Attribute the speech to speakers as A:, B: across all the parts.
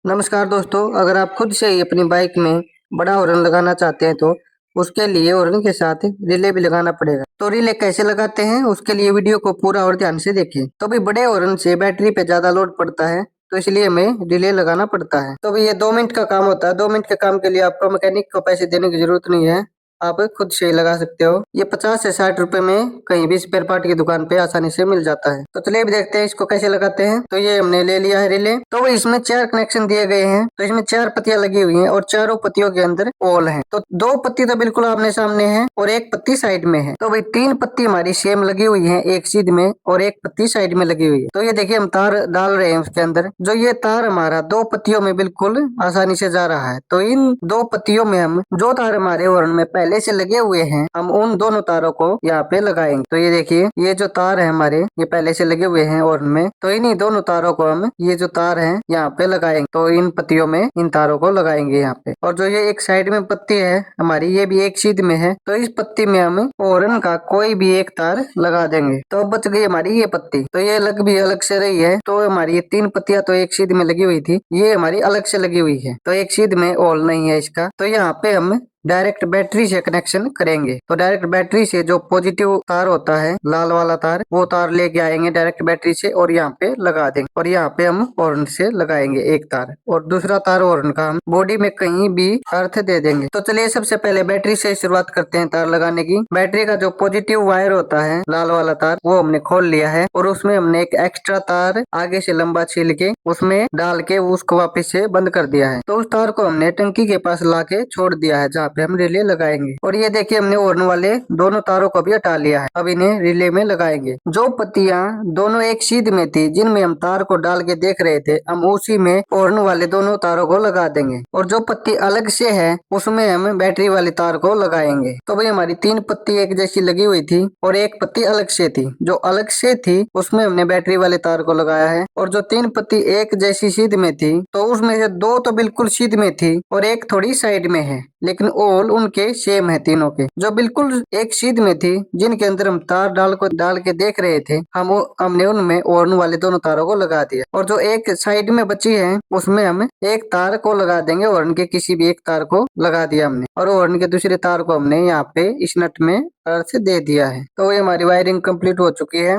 A: नमस्कार दोस्तों, अगर आप खुद से ही अपनी बाइक में बड़ा हॉर्न लगाना चाहते हैं तो उसके लिए हॉर्न के साथ रिले भी लगाना पड़ेगा। तो रिले कैसे लगाते हैं उसके लिए वीडियो को पूरा और ध्यान से देखें। तो भी बड़े हॉर्न से बैटरी पे ज्यादा लोड पड़ता है, तो इसलिए हमें रिले लगाना पड़ता है। तो भी ये 2 मिनट का काम होता है। 2 मिनट के काम के लिए आपको मैकेनिक को पैसे देने की जरूरत नहीं है, आप खुद से ही लगा सकते हो। ये 50 से 60 रुपए में कहीं भी स्पेयर पार्ट की दुकान पे आसानी से मिल जाता है। तो चलिए अब देखते हैं इसको कैसे लगाते हैं। तो ये हमने ले लिया है रिले। तो इसमें 4 कनेक्शन दिए गए हैं। तो इसमें 4 पत्तियां लगी हुई हैं और चारों पत्तियों के अंदर होल है। तो 2 पत्ती तो बिल्कुल आमने सामने है और 1 पत्ती साइड में है। तो भाई 3 पत्ती हमारी सेम लगी हुई है, एक सीध में और 1 पत्ती साइड में लगी हुई है। तो ये देखिए हम तार डाल रहे हैं उसके अंदर। जो ये तार हमारा 2 पत्तियों में बिल्कुल आसानी से जा रहा है। तो इन 2 पत्तियों में हम जो तार हमारे हॉर्न में पहले से लगे हुए हैं, हम उन दोनों तारों को यहाँ पे लगाएंगे। तो ये देखिए ये जो तार है हमारे, ये पहले से लगे हुए हैं हॉर्न में। तो इन्हीं दोनों तारों को हम ये जो तार है यहाँ पे लगाएंगे। तो इन पत्तियों में इन तारों को लगाएंगे यहाँ पे। और जो ये एक साइड में पत्ती है हमारी, ये भी एक सीध में है। तो इस पत्ती में हम हॉर्न का कोई भी एक तार लगा देंगे। तो अब बच गई हमारी ये पत्ती। तो ये अलग भी अलग से रही है। तो हमारी ये 3 पत्तियां तो एक सीध में लगी हुई थी, ये हमारी अलग से लगी हुई है। तो एक सीध में होल नहीं है इसका। तो यहाँ पे हम डायरेक्ट बैटरी से कनेक्शन करेंगे। तो डायरेक्ट बैटरी से जो पॉजिटिव तार होता है, लाल वाला तार, वो तार लेके आएंगे डायरेक्ट बैटरी से और यहाँ पे लगा देंगे। और यहाँ पे हम हॉर्न से लगाएंगे एक तार और दूसरा तार हॉर्न का हम बॉडी में कहीं भी अर्थ दे देंगे। तो चलिए सबसे पहले बैटरी से शुरुआत करते हैं तार लगाने की। बैटरी का जो पॉजिटिव वायर होता है, लाल वाला तार, वो हमने खोल लिया है और उसमें हमने एक एक्स्ट्रा तार आगे से लंबा छील के उसमें डाल के उसको वापस से बंद कर दिया है। तो उस तार को हमने टंकी के पास ला के छोड़ दिया है जहाँ पे हम रिले लगाएंगे। और ये देखिए हमने हॉर्न वाले दोनों तारों को भी हटा लिया है। अब इन्हें रिले में लगाएंगे। जो पत्तियां दोनों एक सीध में थी, जिनमें हम तार को डाल के देख रहे थे, हम उसी में हॉर्न वाले दोनों तारों को लगा देंगे। और जो पत्ती अलग से है उसमें हम बैटरी वाली तार को लगाएंगे। तो भाई हमारी 3 पत्ती एक जैसी लगी हुई थी और 1 पत्ती अलग से थी। जो अलग से थी उसमें हमने बैटरी वाले तार को लगाया है। और जो 3 पत्ती एक जैसी सीध में थी, तो उसमें से 2 तो बिल्कुल सीध में थी और 1 थोड़ी साइड में है, लेकिन ओल उनके सेम है तीनों के। जो बिल्कुल एक सीध में थी, जिनके अंदर हम तार डाल के देख रहे थे, हमने उनमें हॉर्न वाले दोनों तारों को लगा दिया। और जो एक साइड में बची है उसमें हम एक तार को लगा देंगे। हॉर्न के किसी भी एक तार को लगा दिया हमने और हॉर्न के दूसरे तार को हमने यहाँ पे इस नट में अर्थ दे दिया है। तो ये हमारी वायरिंग कंप्लीट हो चुकी है।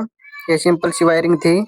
A: ये सिंपल सी वायरिंग थी।